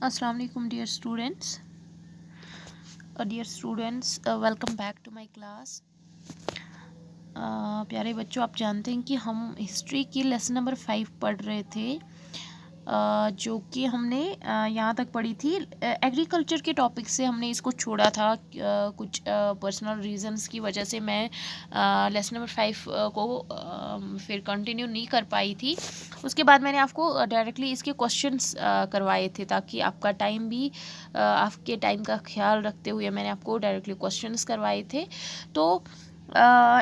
Assalamu alaikum dear students, welcome back to my class। प्यारे बच्चों, आप जानते हैं कि हम हिस्ट्री की लेसन नंबर 5 पढ़ रहे थे, जो कि हमने यहाँ तक पढ़ी थी। एग्रीकल्चर के टॉपिक से हमने इसको छोड़ा था। कुछ पर्सनल रीजंस की वजह से मैं लेसन नंबर 5 को फिर कंटिन्यू नहीं कर पाई थी। उसके बाद मैंने आपको डायरेक्टली इसके क्वेश्चंस करवाए थे, ताकि आपका टाइम भी आपके टाइम का ख्याल रखते हुए मैंने आपको डायरेक्टली क्वेश्चंस करवाए थे। तो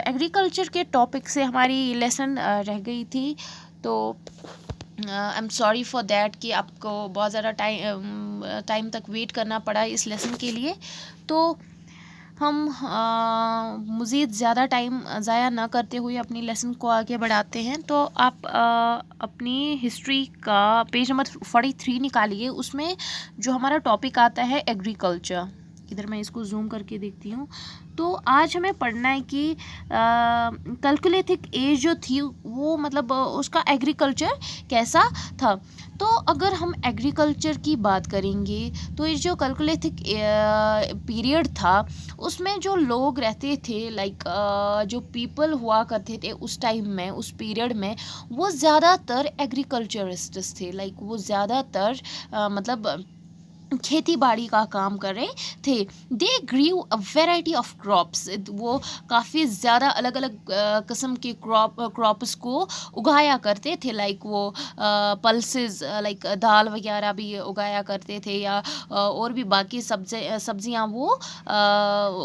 एग्रीकल्चर के टॉपिक से हमारी लेसन रह गई थी। तो I am sorry for that कि आपको बहुत ज़्यादा टाइम तक वेट करना पड़ा इस लेसन के लिए। तो हम मज़ीद ज़्यादा टाइम ज़ाया ना करते हुए अपनी लेसन को आगे बढ़ाते हैं। तो आप अपनी हिस्ट्री का पेज नंबर 43 निकालिए। उसमें जो हमारा टॉपिक आता है एग्रीकल्चर, इधर मैं इसको जूम करके देखती हूँ। तो आज हमें पढ़ना है कि कैलकुलेटिक एज जो थी वो मतलब उसका एग्रीकल्चर कैसा था। तो अगर हम एग्रीकल्चर की बात करेंगे तो ये जो कैलकुलेटिक पीरियड था उसमें जो लोग रहते थे, लाइक जो पीपल हुआ करते थे उस टाइम में, उस पीरियड में, वो ज़्यादातर एग्रीकल्चरिस्ट्स थे। लाइक वो ज़्यादातर मतलब खेती बाड़ी का काम कर रहे थे। They grew a variety of crops, वो काफ़ी ज़्यादा अलग अलग किस्म के क्रॉप्स को उगाया करते थे। लाइक वो पल्सेस, लाइक दाल वगैरह भी उगाया करते थे, या और भी बाकी सब्जियां वो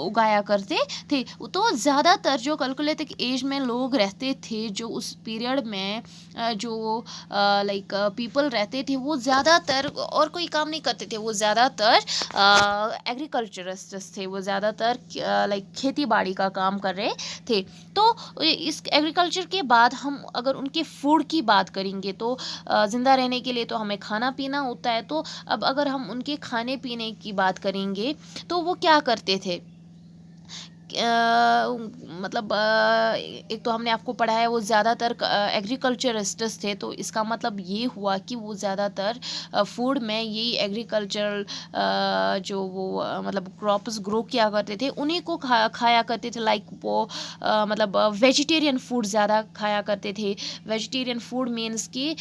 उगाया करते थे। तो ज़्यादातर जो कैलकुलेटिक एज में लोग रहते थे, जो उस पीरियड में जो लाइक पीपल रहते थे, वो ज़्यादातर और कोई काम नहीं करते थे। वो ज़्यादातर एग्रीकल्चरिस्ट थे। वो ज़्यादातर लाइक खेती बाड़ी का काम कर रहे थे। तो इस एग्रीकल्चर के बाद हम अगर उनके फूड की बात करेंगे तो ज़िंदा रहने के लिए तो हमें खाना पीना होता है। तो अब अगर हम उनके खाने पीने की बात करेंगे तो वो क्या करते थे। मतलब एक तो हमने आपको पढ़ा है वो ज़्यादातर एग्रीकल्चरिस्ट्स थे। तो इसका मतलब ये हुआ कि वो ज़्यादातर फूड में यही एग्रीकल्चरल जो वो मतलब क्रॉप्स ग्रो किया करते थे, उन्हीं को खाया करते थे। लाइक वो मतलब वेजिटेरियन फूड ज़्यादा खाया करते थे। वेजिटेरियन फूड मीन्स कि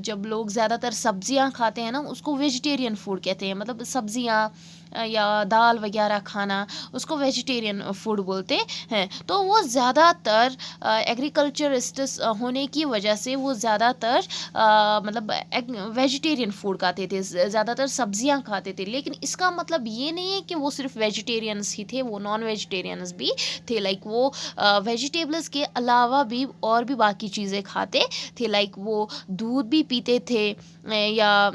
जब लोग ज़्यादातर सब्जियां खाते हैं ना, उसको वेजिटेरियन फूड कहते हैं। मतलब सब्जियां या दाल वगैरह खाना, उसको वेजिटेरियन फूड बोलते हैं। तो वो ज़्यादातर एग्रीकल्चरिस्ट्स होने की वजह से वो ज़्यादातर मतलब वेजिटेरियन फूड खाते थे, ज़्यादातर सब्जियां खाते थे। लेकिन इसका मतलब ये नहीं है कि वो सिर्फ वेजिटेरियंस ही थे, वो नॉन वेजिटेरियंस भी थे। लाइक वो वेजिटेबल्स के अलावा भी और भी बाकी चीज़ें खाते थे। लाइक वो दूध भी पीते थे, या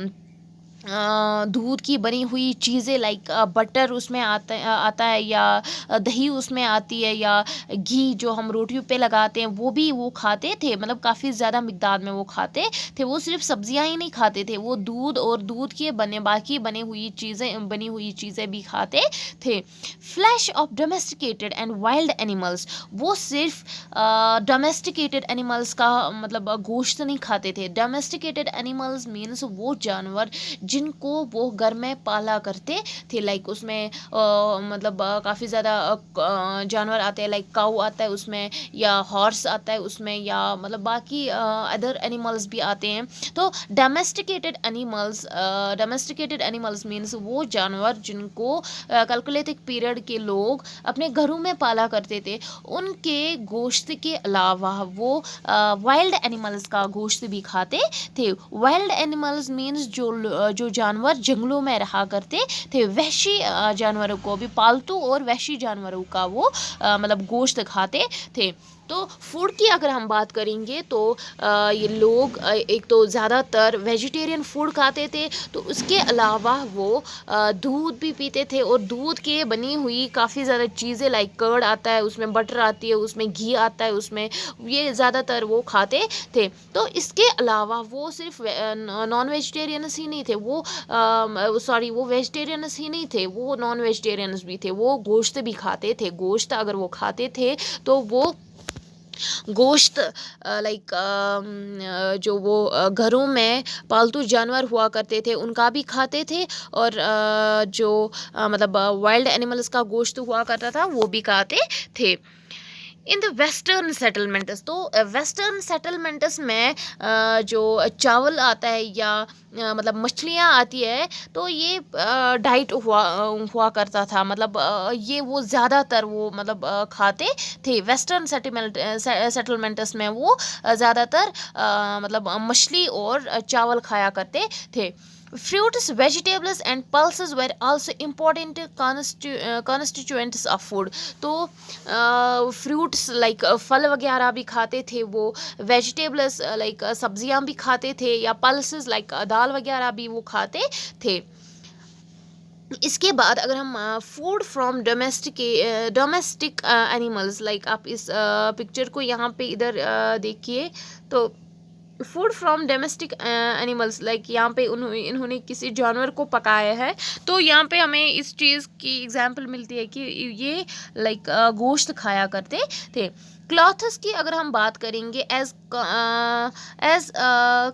दूध की बनी हुई चीज़ें, लाइक बटर उसमें आता है, या दही उसमें आती है, या घी जो हम रोटियों पे लगाते हैं वो भी वो खाते थे। मतलब काफ़ी ज़्यादा मिकदार में वो खाते थे। वो सिर्फ सब्जियां ही नहीं खाते थे, वो दूध और दूध के बाकी बनी हुई चीज़ें भी खाते थे। Flash of domesticated and wild animals, वो सिर्फ डोमेस्टिकेटेड एनिमल्स का मतलब गोश्त नहीं खाते थे। डोमेस्टिकेटेड एनिमल्स मीन्स वो जानवर जिनको वो घर में पाला करते थे। लाइक उसमें मतलब काफ़ी ज़्यादा जानवर आते हैं। लाइक काऊ आता है उसमें, या हॉर्स आता है उसमें, या मतलब बाकी अदर एनिमल्स भी आते हैं। तो डोमेस्टिकेटेड एनिमल्स मीन्स वो जानवर जिनको कैलकुलेटिक पीरियड के लोग अपने घरों में पाला करते थे। उनके गोश्त के अलावा वो वाइल्ड एनिमल्स का गोश्त भी खाते थे। वाइल्ड एनिमल्स मीन्स जो जानवर जंगलों में रहा करते थे, वहशी जानवरों को भी, पालतू और वहशी जानवरों का वो मतलब गोश्त खाते थे। तो फूड की अगर हम बात करेंगे तो ये लोग एक तो ज़्यादातर वेजिटेरियन फूड खाते थे। तो उसके अलावा वो दूध भी पीते थे, और दूध के बनी हुई काफ़ी ज़्यादा चीज़ें, लाइक कर्ड आता है उसमें, बटर आती है उसमें, घी आता है उसमें, ये ज़्यादातर वो खाते थे। तो इसके अलावा वो सिर्फ नॉन वेजिटेरियंस ही नहीं थे, वो वो वेजिटेरियंस ही नहीं थे, वो नॉन वेजिटेरियंस भी थे। वो गोश्त भी खाते थे। गोश्त अगर वो खाते थे तो वो गोश्त लाइक जो वो घरों में पालतू जानवर हुआ करते थे उनका भी खाते थे, और जो मतलब वाइल्ड एनिमल्स का गोश्त हुआ करता था वो भी खाते थे। इन द वेस्टर्न सेटलमेंट्स, तो वेस्टर्न सेटलमेंट्स में जो चावल आता है या मतलब मछलियाँ आती है, तो ये डाइट हुआ करता था। मतलब ये वो ज़्यादातर वो मतलब खाते थे। वेस्टर्न सेटलमेंट्स में वो ज़्यादातर मतलब मछली और चावल खाया करते थे। Fruits, vegetables and pulses were also important constituents of food. तो फ्रूट्स लाइक फल वगैरह भी खाते थे वो, वेजिटेबल्स लाइक सब्जियां भी खाते थे, या पल्सेस लाइक दाल वगैरह भी वो खाते थे। इसके बाद अगर हम food from domestic animals, like आप इस पिक्चर को यहाँ पे इधर देखिए, तो food from domestic animals, like यहाँ पे इन्होंने किसी जानवर को पकाया है, तो यहाँ पे हमें इस चीज़ की एग्जांपल मिलती है कि ये लाइक गोश्त खाया करते थे। क्लॉथ्स की अगर हम बात करेंगे, age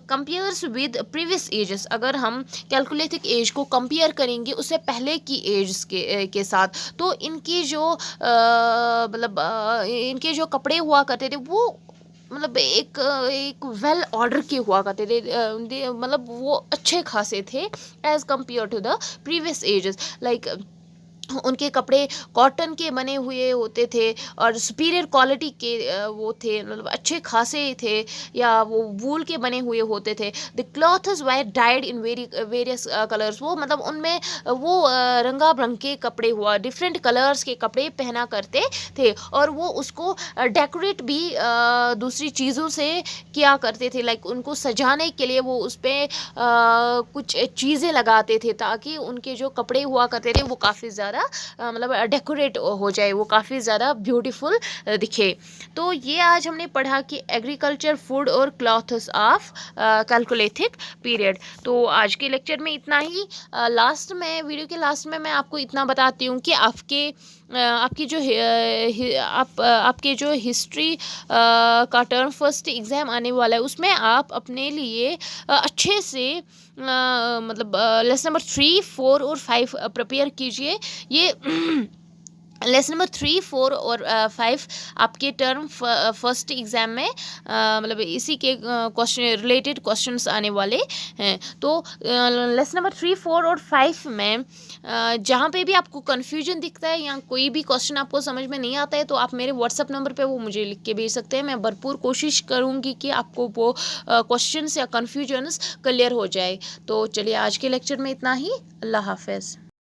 compares with previous ages, अगर हम कैलकुलेटिक एज को कंपेयर करेंगे उससे पहले की एज के साथ, तो इनकी जो मतलब इनके जो कपड़े हुआ करते थे वो मतलब एक वेल ऑर्डर के हुआ करते थे, मतलब वो अच्छे खासे थे age compare to the previous ages. Like उनके कपड़े कॉटन के बने हुए होते थे और सुपीरियर क्वालिटी के वो थे, मतलब अच्छे खासे थे, या वो वूल के बने हुए होते थे। The clothes wire died in various colours, वो मतलब उनमें वो रंगा बिरंग के कपड़े हुआ, डिफरेंट कलर्स के कपड़े पहना करते थे, और वो उसको डेकोरेट भी दूसरी चीज़ों से किया करते थे। लाइक उनको सजाने के लिए वो उस पर कुछ चीज़ें लगाते थे ताकि उनके जो कपड़े हुआ करते थे वो काफ़ी ज़्यादा मतलब डेकोरेट हो जाए, वो काफ़ी ज़्यादा ब्यूटीफुल दिखे। तो ये आज हमने पढ़ा कि एग्रीकल्चर, फूड और क्लॉथ्स ऑफ कैलकुलेटिक पीरियड। तो आज के लेक्चर में इतना ही। लास्ट में, वीडियो के लास्ट में मैं आपको इतना बताती हूँ कि आपके जो हिस्ट्री का टर्म फर्स्ट एग्ज़ाम आने वाला है उसमें आप अपने लिए अच्छे से मतलब लेसन नंबर 3, 4 और 5 प्रिपेयर कीजिए। ये लेसन नंबर 3, 4 और 5 आपके टर्म फर्स्ट एग्ज़ाम में मतलब इसी के क्वेश्चन रिलेटेड क्वेश्चंस आने वाले हैं। तो लेसन नंबर 3, 4 और 5 में जहाँ पे भी आपको कन्फ्यूजन दिखता है या कोई भी क्वेश्चन आपको समझ में नहीं आता है, तो आप मेरे व्हाट्सएप नंबर पे वो मुझे लिख के भेज सकते हैं। मैं भरपूर कोशिश करूँगी कि आपको वो क्वेश्चंस या कन्फ्यूजन्स क्लियर हो जाए। तो चलिए आज के लेक्चर में इतना ही। अल्लाह हाफ़िज़।